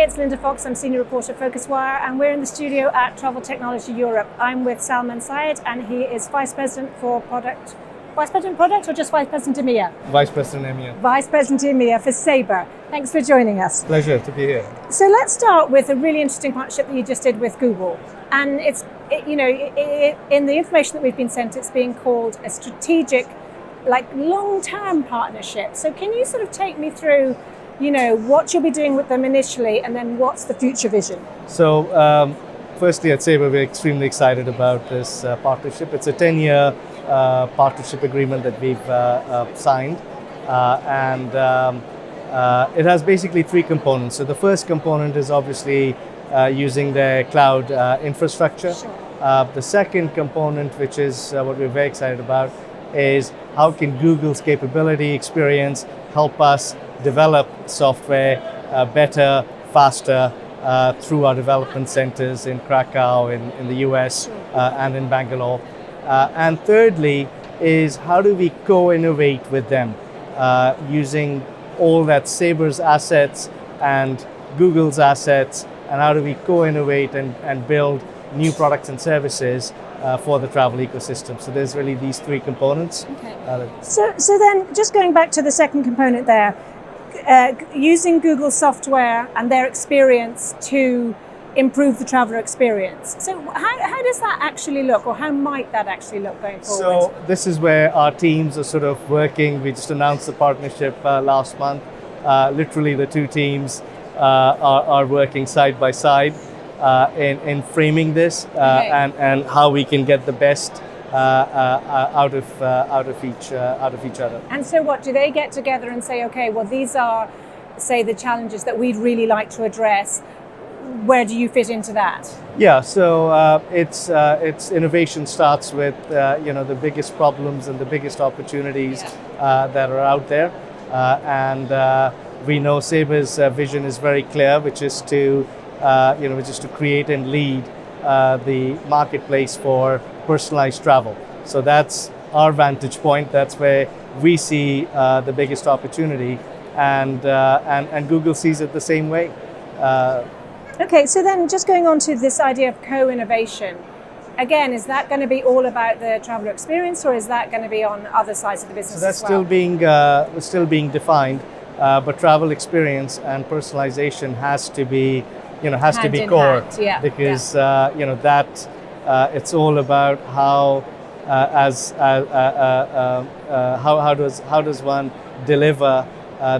it's Linda Fox. I'm Senior Reporter at FocusWire, and we're in the studio at Travel Technology Europe. I'm with Salman Syed, and he is Vice President for Product. Vice President Product or just Vice President EMEA? Vice President EMEA. Vice President EMEA for Sabre. Thanks for joining us. Pleasure to be here. So let's start with a really interesting partnership that you just did with Google. And in the information that we've been sent, it's being called a strategic, long-term partnership. So can you sort of take me through, what you'll be doing with them initially, and then what's the future vision? So, firstly, at Sabre, we're extremely excited about this partnership. It's a 10-year partnership agreement that we've signed, and it has basically three components. So the first component is obviously using their cloud infrastructure. Sure. The second component, which is what we're very excited about, is how can Google's capability experience help us develop software better, faster, through our development centers in Krakow, in the US, and in Bangalore. And thirdly is how do we co-innovate with them using all that Sabre's assets and Google's assets, and how do we co-innovate and build new products and services for the travel ecosystem. So there's really these three components. Okay. So then just going back to the second component there, using Google software and their experience to improve the traveler experience. So how does that actually look, or how might that actually look going forward? So this is where our teams are sort of working. We just announced the partnership last month. Literally the two teams are working side by side in framing this and how we can get the best out of each other. And so what, do they get together and say, okay, well, these are, say, the challenges that we'd really like to address. Where do you fit into that? Yeah, so it's innovation starts with the biggest problems and the biggest opportunities that are out there, and we know Sabre's vision is very clear, which is to create and lead the marketplace for personalized travel. So that's our vantage point. That's where we see the biggest opportunity, and Google sees it the same way. Okay, so then just going on to this idea of co-innovation, again, is that going to be all about the traveler experience, or is that going to be on other sides of the business? So that's as well? still being defined, but travel experience and personalization has to be core, because that it's all about how does one deliver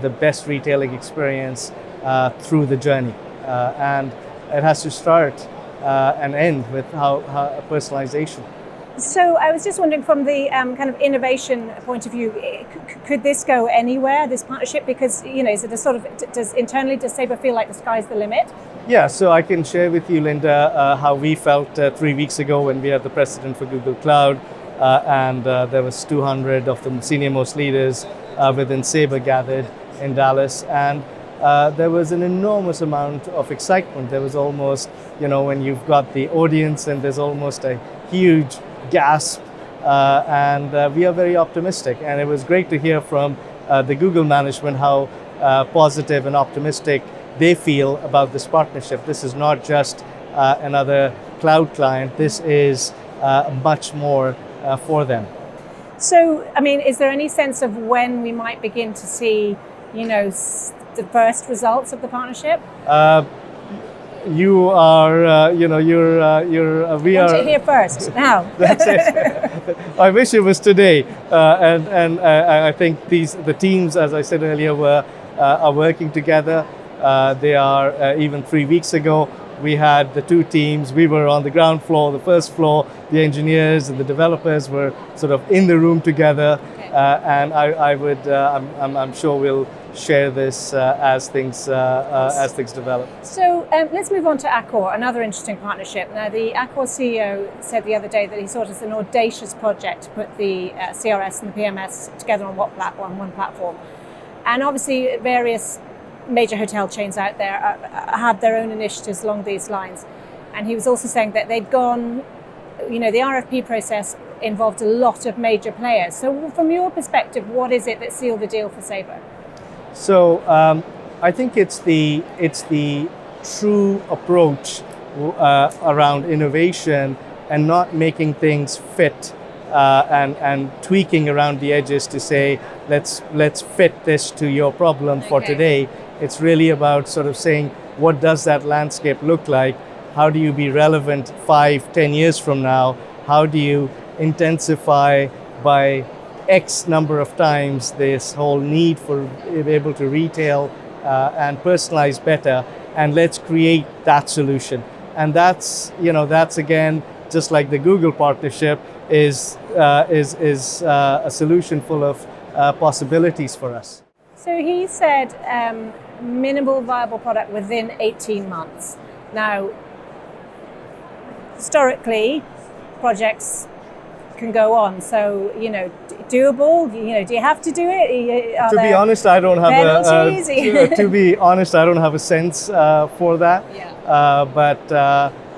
the best retailing experience through the journey. And it has to start and end with how personalization. So I was just wondering, from the kind of innovation point of view, could this go anywhere, this partnership? Because, is it a sort of, does Sabre feel like the sky's the limit? Yeah, so I can share with you, Linda, how we felt 3 weeks ago when we had the president for Google Cloud, and there was 200 of the senior most leaders within Sabre gathered in Dallas, and there was an enormous amount of excitement. There was almost, when you've got the audience and there's almost a huge gasp, and we are very optimistic. And it was great to hear from the Google management how positive and optimistic they feel about this partnership. This is not just another cloud client. This is much more for them. So, is there any sense of when we might begin to see, the first results of the partnership? You are, we I want to hear first now. That's it. I wish it was today, and I think the teams, as I said earlier, are working together. They are even 3 weeks ago. We had the two teams. We were on the ground floor, the first floor. The engineers and the developers were sort of in the room together, and I'm sure we'll share this as things develop. So let's move on to Accor, another interesting partnership. Now, the Accor CEO said the other day that he saw it as an audacious project to put the CRS and the PMS together on one platform. And obviously, various major hotel chains out there have their own initiatives along these lines. And he was also saying that they'd gone, the RFP process involved a lot of major players. So from your perspective, what is it that sealed the deal for Sabre? So I think it's the true approach around innovation and not making things fit and tweaking around the edges to say, let's fit this to your problem for today. It's really about sort of saying, what does that landscape look like? How do you be relevant 5-10 years from now? How do you intensify by X number of times this whole need for being able to retail and personalize better, and let's create that solution. And that's again, just like the Google partnership is a solution full of possibilities for us. So he said minimal viable product within 18 months. Now, historically, projects can go on. So, doable. Do you have to do it? To be honest, I don't have penalties? to be honest, I don't have a sense for that. Yeah. But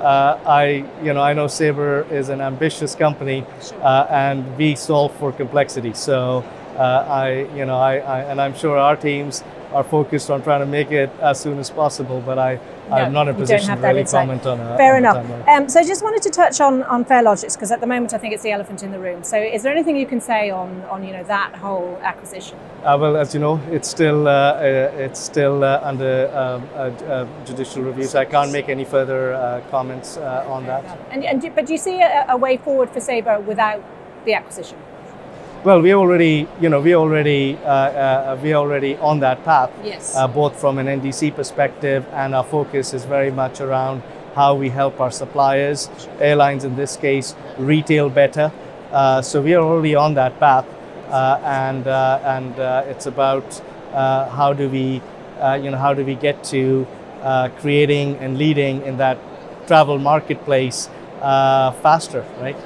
I know Sabre is an ambitious company, and we solve for complexity. So I'm sure our teams are focused on trying to make it as soon as possible. But I'm not in a position to really comment on a Fair enough. So I just wanted to touch on Fairlogics, because at the moment I think it's the elephant in the room. So is there anything you can say on that whole acquisition? Well, as you know, it's still under judicial review, so I can't make any further comments on that. But do you see a way forward for Sabre without the acquisition? Well, we're already on that path. Yes. Both from an NDC perspective, and our focus is very much around how we help our suppliers, airlines in this case, retail better. So we are already on that path, and it's about how do we get to creating and leading in that travel marketplace faster, right?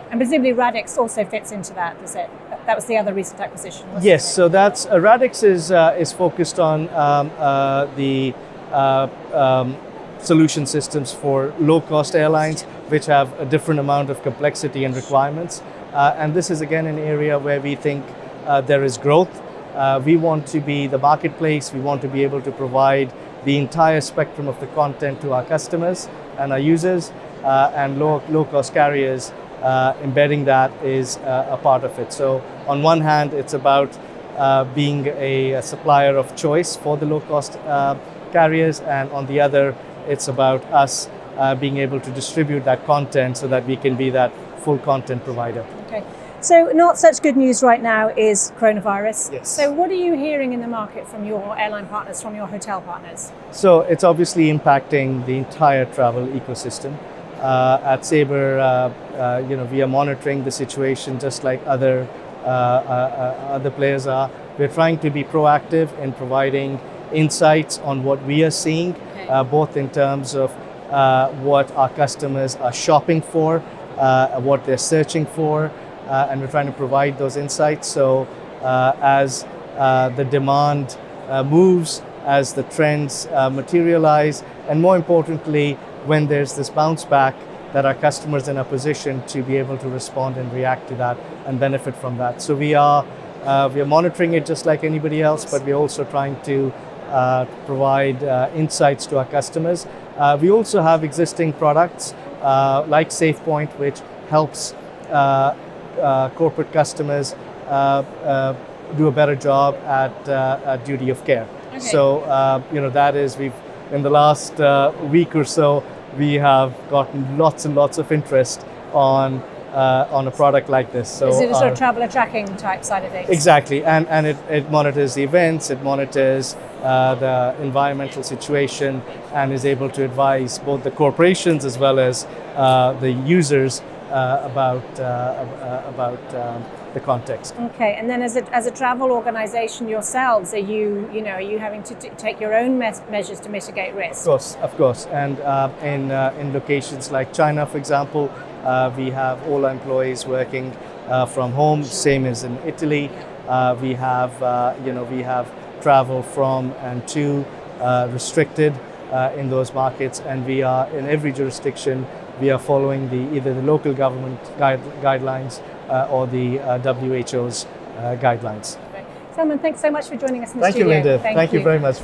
And presumably Radix also fits into that, does it? That was the other recent acquisition, wasn't yes, it? so that's Radix is focused on the solution systems for low-cost airlines, which have a different amount of complexity and requirements. And this is again an area where we think there is growth. We want to be the marketplace. We want to be able to provide the entire spectrum of the content to our customers and our users, and low-cost carriers. Embedding that is a part of it. So on one hand, it's about being a supplier of choice for the low-cost carriers, and on the other, it's about us being able to distribute that content so that we can be that full content provider. Okay. So not such good news right now is coronavirus. Yes. So what are you hearing in the market from your airline partners, from your hotel partners? So it's obviously impacting the entire travel ecosystem. At Sabre, we are monitoring the situation just like other players. We're trying to be proactive in providing insights on what we are seeing, both in terms of what our customers are shopping for, what they're searching for, and we're trying to provide those insights. So as the demand moves, as the trends materialize, and more importantly, when there's this bounce back, that our customers are in a position to be able to respond and react to that and benefit from that. So we are monitoring it just like anybody else, but we're also trying to provide insights to our customers. We also have existing products like SafePoint, which helps corporate customers do a better job at duty of care. Okay. So that is, in the last week or so, we have gotten lots and lots of interest on a product like this. So is it a sort of traveler tracking type side of things? Exactly, and it monitors the events, it monitors the environmental situation, and is able to advise both the corporations as well as the users about the context. Okay, and then as a travel organization yourselves, are you having to take your own measures to mitigate risk? Of course, and in locations like China, for example, we have all our employees working from home. Same as in Italy. We have travel from and to restricted in those markets, and we are in every jurisdiction. We are following either the local government guidelines or the WHO's guidelines. Salman, thanks so much for joining us in the studio. studio. Thank you, Linda. Thank you very much.